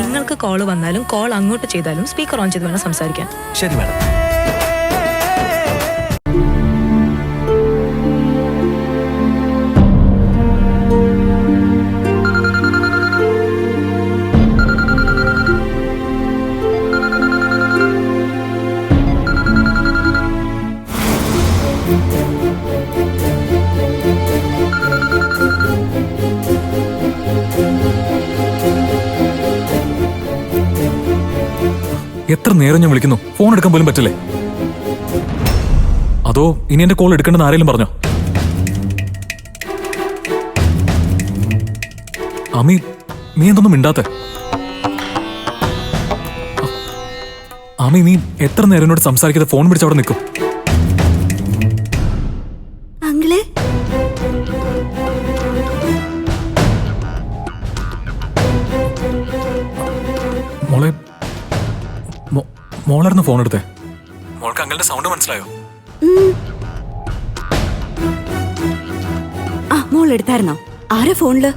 നിങ്ങൾക്ക് കോൾ വന്നാലും കോൾ അങ്ങോട്ട് ചെയ്താലും സ്പീക്കർ ഓൺ ചെയ്ത് വേണം സംസാരിക്കാൻ. ശരി മാഡം. എത്ര നേരം ഞാൻ വിളിക്കുന്നു, ഫോൺ എടുക്കാൻ പോലും പറ്റില്ലേ? അതോ ഇനി എന്റെ കോൾ എടുക്കേണ്ടെന്ന് ആരെങ്കിലും പറഞ്ഞോ? അമ്മി, നീ എന്തൊന്നും മിണ്ടാത്തെ? അമ്മി, നീ എത്ര നേരം എന്നോട് സംസാരിക്കാതെ ഫോൺ പിടിച്ച് അവിടെ നിൽക്കും? മോളെ, മോളായിരുന്നു ഫോൺ എടുത്തേ. മോൾക്ക് അങ്ങളുടെ സൗണ്ട് മനസ്സിലായോ? ആ, മോൾ എടുത്തായിരുന്നോ? ആരാ ഫോണില്?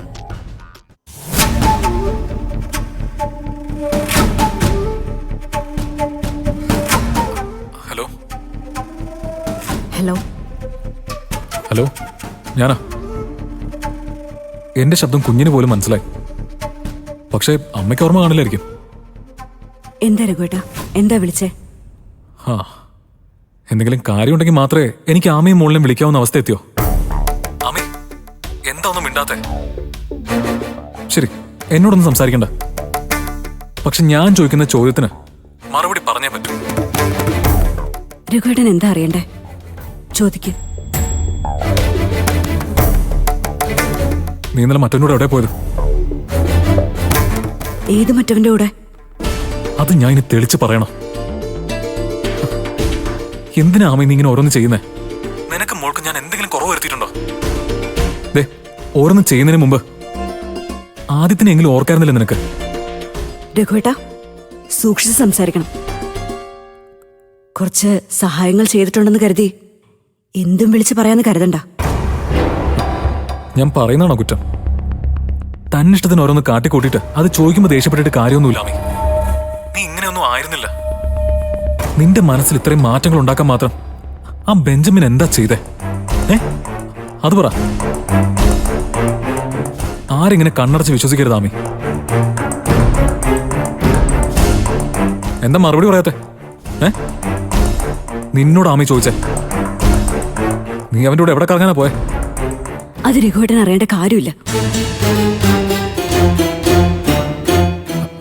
ഹലോ ഹലോ ഹലോ, ഞാനാ. എന്റെ ശബ്ദം കുഞ്ഞിന് പോലും മനസ്സിലായി. പക്ഷേ അമ്മയ്ക്ക് ഓർമ്മ കാണില്ലായിരിക്കും. എന്താ രഘുവേട്ടാ, എന്താ വിളിച്ചേ? ആ, എന്തെങ്കിലും കാര്യമുണ്ടെങ്കിൽ മാത്രമേ എനിക്ക് ആമയും മോളിനെയും വിളിക്കാവുന്ന അവസ്ഥ എത്തിയോ? ആമി, എന്താ ഒന്നും മിണ്ടാത്തെ? ശരി, എന്നോടൊന്നും സംസാരിക്കണ്ട. പക്ഷെ ഞാൻ ചോദിക്കുന്ന ചോദ്യത്തിന് മറുപടി പറഞ്ഞേ പറ്റൂ. രഘുവേട്ടൻ എന്താ അറിയണ്ടേ? ചോദിക്ക്. നീ ഇന്നലെ മറ്റവനോട് എവിടെ പോയത്? ഏത് മറ്റവന്റെ കൂടെ? അത് ഞാൻ ഇനി തെളിച്ച് പറയണം. എന്തിനാ ആമി നീ ഇങ്ങനെ ഓരോന്ന് ചെയ്യുന്നേ? നിനക്ക് മോൾക്ക് ഞാൻ എന്തെങ്കിലും കുറവ് വരുത്തിയിട്ടുണ്ടോ? ദേ, ഓരോന്ന് ചെയ്യുന്നതിന് മുമ്പ് ആദ്യത്തിനെങ്കിലും ഓർക്കായിരുന്നില്ല നിനക്ക്? രഘുവേട്ടാ, സൂക്ഷിച്ച് സംസാരിക്കണം. കുറച്ച് സഹായങ്ങൾ ചെയ്തിട്ടുണ്ടെന്ന് കരുതി എന്തും വിളിച്ച് പറയാന്ന് കരുതണ്ട. ഞാൻ പറയുന്നതാണോ കുറ്റം? തന്നിഷ്ടത്തിന് ഓരോന്ന് കാട്ടിക്കൂട്ടിയിട്ട് അത് ചോദിക്കുമ്പോൾ ദേഷ്യപ്പെട്ടിട്ട് കാര്യമൊന്നുമില്ല ആമി. നീ ഇങ്ങനെയൊന്നും ആയിരുന്നില്ല. നിന്റെ മനസ്സിൽ ഇത്രയും മാറ്റങ്ങൾ ഉണ്ടാക്കാൻ മാത്രം ആ ബെഞ്ചമിൻ എന്താ ചെയ്തേ? അത് പറ. ആരെങ്ങനെ കണ്ണടച്ച് വിശ്വസിക്കരുത് ആമി. എന്താ മറുപടി പറയാത്തെ? നിന്നോട് ആമി ചോദിച്ചേ. നീ അവന്റെ കൂടെ എവിടെ കറങ്ങാനാ പോയെ? അത് രഘുവേട്ടൻ അറിയേണ്ട കാര്യമില്ല.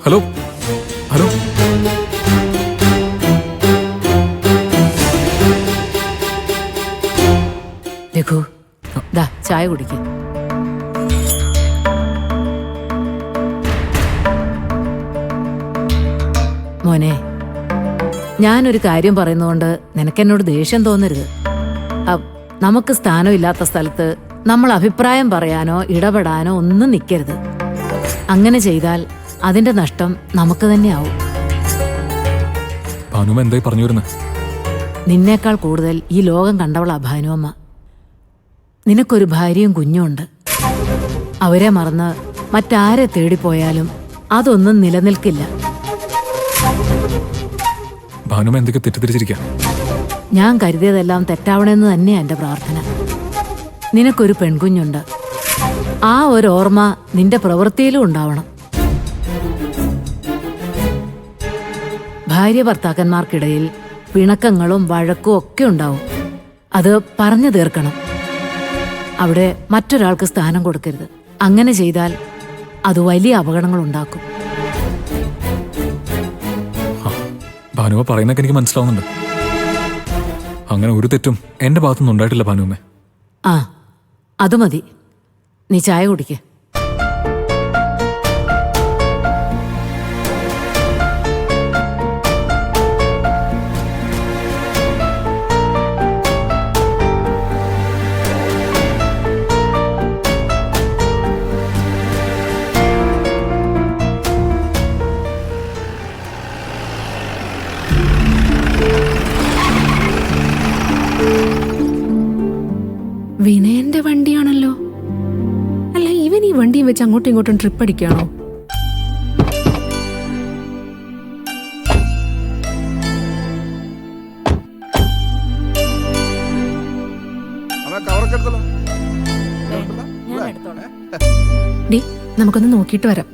ഹലോ ഹലോ, രഘു, ദാ ചായ കുടിക്ക. മോനെ, ഞാനൊരു കാര്യം പറയുന്നതുകൊണ്ട് നിനക്കെന്നോട് ദേഷ്യം തോന്നരുത്. നമുക്ക് സ്ഥാനമില്ലാത്ത സ്ഥലത്ത് നമ്മൾ അഭിപ്രായം പറയാനോ ഇടപെടാനോ ഒന്നും നിൽക്കരുത്. അങ്ങനെ ചെയ്താൽ അതിന്റെ നഷ്ടം നമുക്ക് തന്നെ ആവും. എന്തായി പറഞ്ഞു വരുന്നത്? നിന്നേക്കാൾ കൂടുതൽ ഈ ലോകം കണ്ടവളാ ഭാനുവമ്മ. നിനക്കൊരു ഭാര്യയും കുഞ്ഞുണ്ട്. അവരെ മറന്ന് മറ്റാരെ തേടിപ്പോയാലും അതൊന്നും നിലനിൽക്കില്ല. ഭാനുമ എന്തൊക്കെ തെറ്റിദ്ധരിച്ചിരിക്കാം. ഞാൻ കരുതിയതെല്ലാം തെറ്റാവണമെന്ന് തന്നെയാ എന്റെ പ്രാർത്ഥന. നിനക്കൊരു പെൺകുഞ്ഞുണ്ട്. ആ ഒരു ഓർമ്മ നിന്റെ പ്രവൃത്തിയിലും ഉണ്ടാവണം. ഭാര്യ ഭർത്താക്കന്മാർക്കിടയിൽ പിണക്കങ്ങളും വഴക്കും ഒക്കെ ഉണ്ടാവും. അത് പറഞ്ഞു തീർക്കണം. അവിടെ മറ്റൊരാൾക്ക് സ്ഥാനം കൊടുക്കരുത്. അങ്ങനെ ചെയ്താൽ അത് വലിയ അപകടങ്ങൾ ഉണ്ടാക്കും. ഭാനുവ പറയുന്നൊക്കെ എനിക്ക് മനസ്സിലാവുന്നുണ്ട്. അങ്ങനെ ഒരു തെറ്റും എന്റെ ഭാഗത്തുനിന്ന് ഉണ്ടായിട്ടില്ല ഭാനുവമ്മേ. ആ, അത് മതി. നീ ചായ കുടിക്ക. വിനയന്റെ വണ്ടിയാണല്ലോ. അല്ല, ഇവൻ ഈ വണ്ടിയും വെച്ച് അങ്ങോട്ടും ഇങ്ങോട്ടും ട്രിപ്പ് അടിക്കുകയാണോ? ഡി, നമുക്കൊന്ന് നോക്കിയിട്ട് വരാം.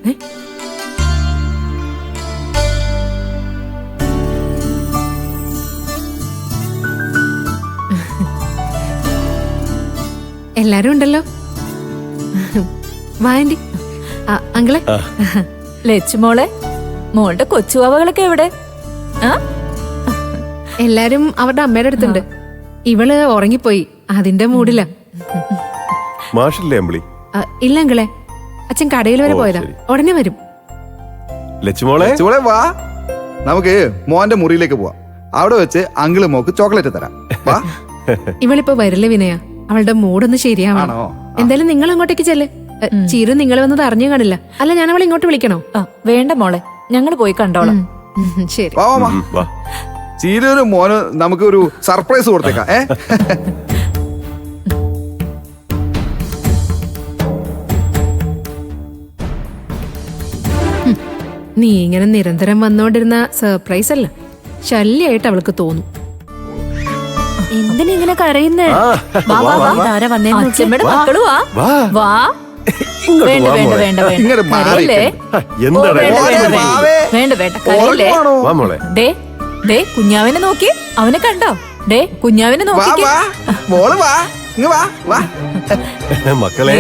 എല്ലാരും ഉണ്ടല്ലോ. വായന്റി അങ്കിളെ. ലച്ചുമോളെ, മോളുടെ കൊച്ചുവാവകളൊക്കെ എവിടെ? എല്ലാരും അവരുടെ അമ്മയുടെ അടുത്തുണ്ട്. ഇവള് ഉറങ്ങിപ്പോയി, അതിന്റെ മൂഡില. മാഷില്ലേ അമ്പിളി? ഇല്ല അങ്കിളെ, അച്ഛൻ കടയിൽ വരെ പോയതാ, ഉടനെ വരും. ലച്ചുമോളെ വാ, നമുക്ക് മോന്റെ മുറിയിലേക്ക് പോവാം. അവിടെ വെച്ച് അങ്കിള് മോക്ക് ചോക്ലേറ്റ് തരാം. വാ. ഇവളിപ്പോ വരില്ല വിനയ, അവളുടെ മൂഡൊന്ന് ശരിയാവണം. എന്തായാലും നിങ്ങൾ അങ്ങോട്ടേക്ക് ചെല്ല്. ചീരു നിങ്ങൾ വന്നത് അറിഞ്ഞു കാണില്ല. അല്ല, ഞാൻ അവളെ ഇങ്ങോട്ട് വിളിക്കണോ? വേണ്ട മോളെ, ഞങ്ങൾ പോയി കണ്ടോളാം. ശരി. ചീരൊരു മോന് നമുക്ക് ഒരു സർപ്രൈസ് കൊടുത്തേക്കാം. നീ ഇങ്ങനെ നിരന്തരം വന്നോണ്ടിരുന്ന സർപ്രൈസ് അല്ല, ശല്യായിട്ട് അവൾക്ക് തോന്നും. എന്തിനിങ്ങനെ കരയുന്നേ? അച്ഛമ്മയുടെ മക്കള് വാ. വാ. വേണ്ട വേണ്ട വേണ്ട വേണ്ട കരയില്ലേ? വേണ്ട വേണ്ട കരയില്ലേ? ദേ കുഞ്ഞാവിനെ നോക്കി, അവനെ കണ്ടോ? ദേ കുഞ്ഞാവിനെ നോക്കി. മക്കളെ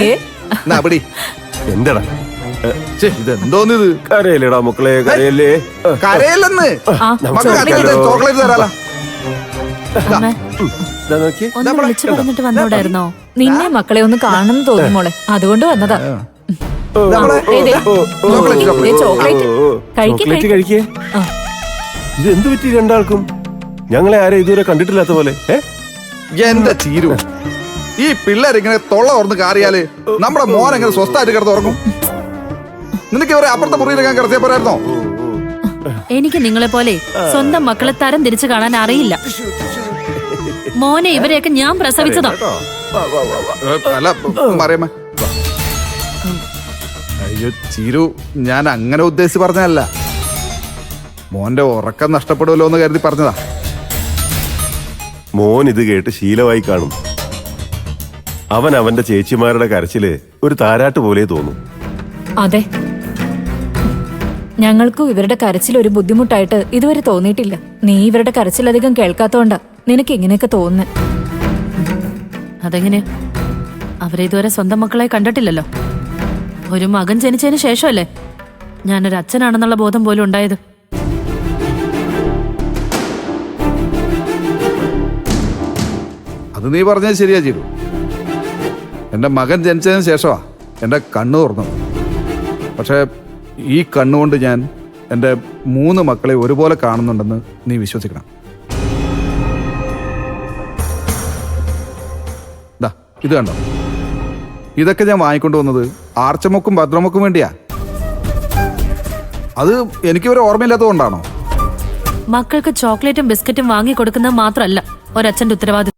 എന്താടാ ഇതെന്തോന്നിത്? കരയില്ലേടാ മക്കളെ, കരയല്ലേ? കരയില്ലെന്ന്. ചോക്ലേറ്റ് തരാലോ. ഒന്ന് വിളിച്ചു പറഞ്ഞിട്ട് വന്നോടായിരുന്നോ? നിന്നെ മക്കളെ ഒന്ന് കാണുന്നു തോന്നി മോളെ, അതുകൊണ്ട് വന്നതാ. ചോക്ലേറ്റ് കഴിക്കേ. ഇത് എന്ത് പറ്റി രണ്ടാൾക്കും? ഞങ്ങളെ ആരെ ഇതുവരെ കണ്ടിട്ടില്ലാത്ത പോലെ. എന്റെ ചീരു, ഈ പിള്ളേരിങ്ങനെ തൊള്ള തുറന്ന് കാറിയാല് നമ്മുടെ മോൻ എങ്ങനെ സ്വസ്ഥായിട്ട് കിടന്ന് ഉറങ്ങും? നിനക്ക് ഇവരെ അപ്പുറത്തെ മുറിയിലെക്കാൻ കിടത്തിയ പോരായിരുന്നോ? എനിക്ക് നിങ്ങളെ പോലെ സ്വന്തം മക്കളെ തരം തിരിച്ചു കാണാൻ അറിയില്ല. മോനെ ഇവരെയൊക്കെ ഞാൻ പ്രസവിച്ചതാ. അല്ല പറയുമ്പോ അയ്യോ ചീരു, ഞാൻ അങ്ങനെ ഉദ്ദേശിച്ച് പറഞ്ഞതല്ല. മോന്റെ ഉറക്കം നഷ്ടപ്പെടുമല്ലോ എന്ന് കരുതി പറഞ്ഞതാ. മോൻ ഇത് കേട്ട് ശീലമായി കാണും. അവൻ അവന്റെ ചേച്ചിമാരുടെ കരച്ചില് ഒരു താരാട്ട് പോലെ തോന്നും. അതെ, ഞങ്ങൾക്കും ഇവരുടെ കരച്ചിൽ ഒരു ബുദ്ധിമുട്ടായിട്ട് ഇതുവരെ തോന്നിയിട്ടില്ല. നീ ഇവരുടെ കരച്ചിലധികം കേൾക്കാത്തോണ്ടാ നിനക്ക് ഇങ്ങനെയൊക്കെ തോന്നുന്നേ. അതെങ്ങനെ? അവരെ ഇതുവരെ സ്വന്തം മക്കളെ കണ്ടിട്ടില്ലല്ലോ. ഒരു മകൻ ജനിച്ചതിന് ശേഷമല്ലേ ഞാനൊരു അച്ഛനാണെന്നുള്ള ബോധം പോലും ഉണ്ടായത്. അത് നീ പറഞ്ഞത് ശരിയാ ചീരു. എന്റെ മകൻ ജനിച്ചതിന് ശേഷമാ എന്റെ കണ്ണു തുറന്നത്. പക്ഷെ ഈ കണ്ണുകൊണ്ട് ഞാൻ എൻ്റെ 3 മക്കളെ ഒരുപോലെ കാണുന്നുണ്ടെന്ന് നീ വിശ്വസിക്കണം. ഇത് കണ്ടോ? ഇതൊക്കെ ഞാൻ വാങ്ങിക്കൊണ്ടു വന്നത് ആർച്ചമ്മക്കും ഭദ്രമ്മക്കും വേണ്ടിയാ. അത് എനിക്ക് ഒരു ഓർമ്മയില്ലാത്തതുകൊണ്ടാണോ? മക്കൾക്ക് ചോക്ലേറ്റും ബിസ്ക്കറ്റും വാങ്ങി കൊടുക്കുന്നത് മാത്രമല്ല ഒരച്ഛന്റെ ഉത്തരവാദിത്വം.